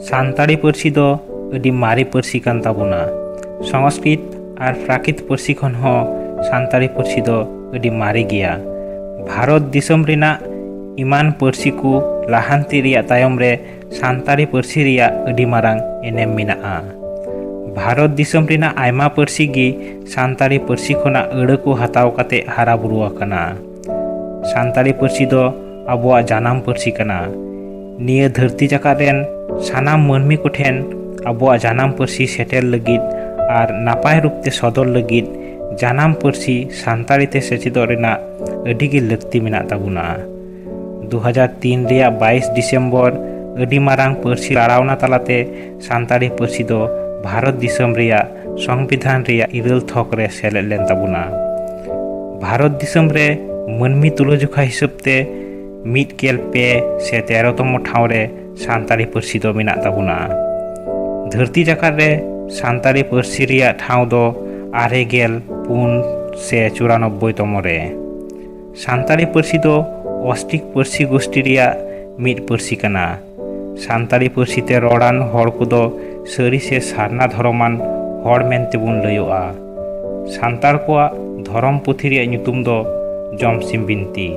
ᱥᱟᱱᱛᱟᱲᱤ ᱯᱟᱹᱨᱥᱤ ᱫᱚ ᱟᱹᱰᱤ ᱢᱟᱨᱮ ᱯᱟᱹᱨᱥि ᱠᱟᱱ ᱛᱟᱵᱚᱱᱟ। ᱥᱚᱝᱥᱠᱨᱤᱛ ᱟᱨ ᱯᱨᱟᱠᱨᱤᱛ ᱯᱟᱹᱨᱥᱤ ᱠᱷᱚᱱ ᱦᱚᱸ ᱥᱟᱱᱛᱟᱲᱤ ᱯᱟᱹᱨᱥᱤ ᱫᱚ ᱟᱹᱰᱤ ᱢᱟᱨᱮ ᱜᱮᱭᱟ। ᱵᱷᱟᱨᱚᱛ ᱫᱤᱥᱚᱢ ᱨᱮᱱᱟᱜ ᱮᱢᱟᱱ ᱯᱟᱹᱨᱥᱤ ᱠᱚ ᱞᱟᱦᱟᱱᱛᱤ ᱨᱮᱭᱟᱜ ᱛᱟᱭᱚᱢ ᱨᱮ ᱥᱟᱱᱛᱟᱲᱤ ᱯᱟᱹᱨᱥᱤ ᱨᱮᱭᱟᱜ ᱟᱹᱰᱤ ᱢᱟᱨᱟᱝ ᱮᱱᱮᱢ ᱢᱮᱱᱟᱜᱼᱟ। ᱵᱷᱟᱨᱚᱛ ᱫᱤᱥᱚᱢ ᱨᱮᱱᱟᱜ ᱟᱭᱢᱟ ᱯᱟᱹᱨᱥᱤ ᱜᱮ ᱥᱟᱱᱛᱟᱲᱤ ᱯᱟᱹᱨᱥᱤ ᱠᱷᱚᱱᱟᱜ ᱟᱹᱲᱟᱹ ᱠᱚ ᱦᱟᱛᱟᱣ ᱠᱟᱛᱮ ᱦᱟᱨᱟ ᱵᱩᱨᱩ ᱟᱠᱟᱱᱟ। ᱥᱟᱱᱛᱟᱲᱤ ᱯᱟᱹᱨᱥᱤ ᱫᱚ ᱟᱵᱚᱣᱟᱜ ᱡᱟᱱᱟᱢ ᱯᱟᱹᱨᱥᱤ ᱠᱟᱱᱟ। ᱱᱤᱭᱟᱹ ᱫᱷᱟᱹᱨᱛᱤ ᱡᱟᱠᱟᱛ ᱨᱮᱱ ᱥᱟᱱᱟᱢ ᱢᱟᱹᱱᱢᱤ ᱠᱚᱴᱷᱮᱱ ᱟᱵᱚᱣᱟᱜ ᱡᱟᱱᱟᱢ ᱯᱟᱹᱨᱥᱤ ᱥᱮᱴᱮᱨ ᱞᱟᱹᱜᱤᱫ ᱟᱨ ᱱᱟᱯᱟᱭ ᱨᱩᱯ ᱛᱮ ᱥᱚᱫᱚᱨ ᱞᱟᱹᱜᱤᱫ ᱡᱟᱱᱟᱢ ᱯᱟᱹᱨᱥᱤ ᱥᱟᱱᱛᱟᱲᱤ ᱛᱮ ᱥᱮᱪᱮᱫᱚᱜ ᱨᱮᱱᱟᱜ ᱟᱹᱰᱤ ᱜᱮ ᱞᱟᱹᱠᱛᱤ ᱢᱮᱱᱟᱜ ᱛᱟᱵᱚᱱᱟ। 2003 ᱨᱮᱭᱟᱜ 22 ᱰᱤᱥᱮᱢᱵᱚᱨ ᱟᱹᱰᱤ ᱢᱟᱨᱟᱝ ᱯᱟᱹᱨᱥᱤ ᱞᱟᱲᱟᱣᱱᱟ ᱛᱟᱞᱟᱛᱮ ᱥᱟᱱᱛᱟᱲᱤ ᱯᱟᱹᱨᱥᱤ ᱫᱚ ᱵᱷᱟᱨᱚᱛ ᱫᱤᱥᱚᱢ ᱨᱮᱭᱟᱜ ᱥᱚᱝᱵᱤᱫᱷᱟᱱ ᱨᱮᱭᱟᱜ ᱤᱨᱟᱹᱞ ᱛᱷᱚᱠ ᱨᱮ ᱥᱮᱞᱮᱫ ᱞᱮᱱ ᱛᱟᱵᱚᱱᱟ। ᱵᱷᱟᱨᱚᱛ ᱫᱤᱥᱚᱢ ᱨᱮ ᱢᱟᱹᱱᱢᱤ ᱛᱩᱞᱟᱹᱡᱚᱠᱷᱟ ᱦᱤᱥᱟᱹᱵ te 112 se 13তম ᱴᱷᱟᱶ ᱨᱮ ᱥᱟᱱᱛᱟᱲᱤ ᱯᱟᱹᱨᱥᱤ ᱫᱚ ᱢᱮᱱᱟᱜ ᱛᱟᱵᱚᱱᱟ। ᱫᱷᱟᱹᱨᱛᱤ ᱡᱟᱠᱟᱛ ᱨᱮ ᱥᱟᱱᱛᱟᱲᱤ ᱯᱟᱹᱨᱥᱤ ᱨᱮᱭᱟᱜ ᱴᱷᱟᱶ ᱫᱚ 94 se 94তম ᱨᱮ। ᱥᱟᱱᱛᱟᱲᱤ ᱯᱟᱹᱨᱥি ᱫᱚ অস্ট্রিক পার্সি গোষ্ঠী ᱨᱮᱭᱟᱜ ᱢᱤᱫ ᱯᱟᱹᱨᱥᱤ ᱠᱟᱱᱟ। ᱥᱟᱱᱛᱟᱲᱤ ᱯᱟᱹᱨᱥᱤ ᱛᱮ ᱨᱚᱲᱟᱱ ᱦᱚᱲ ᱠᱚᱫᱚ ᱥᱟᱹᱨᱤ ᱥᱮ ᱥᱟᱨᱱᱟ ᱫᱷᱚᱨᱚᱢᱟᱱ ᱦᱚᱲ ᱢᱮᱱᱛᱮᱵᱚᱱ ᱞᱟᱹᱭᱚᱜᱼᱟ। ᱥᱟᱱᱛᱟᱲ ᱠᱚᱣᱟᱜ ᱫᱷᱚᱨᱚᱢ ᱯᱩᱛᱷᱤ ᱨᱮᱭᱟᱜ ᱧᱩᱛᱩᱢ ᱫᱚ ᱡᱚᱢᱥᱤᱢ ᱵᱤᱱᱛᱤ।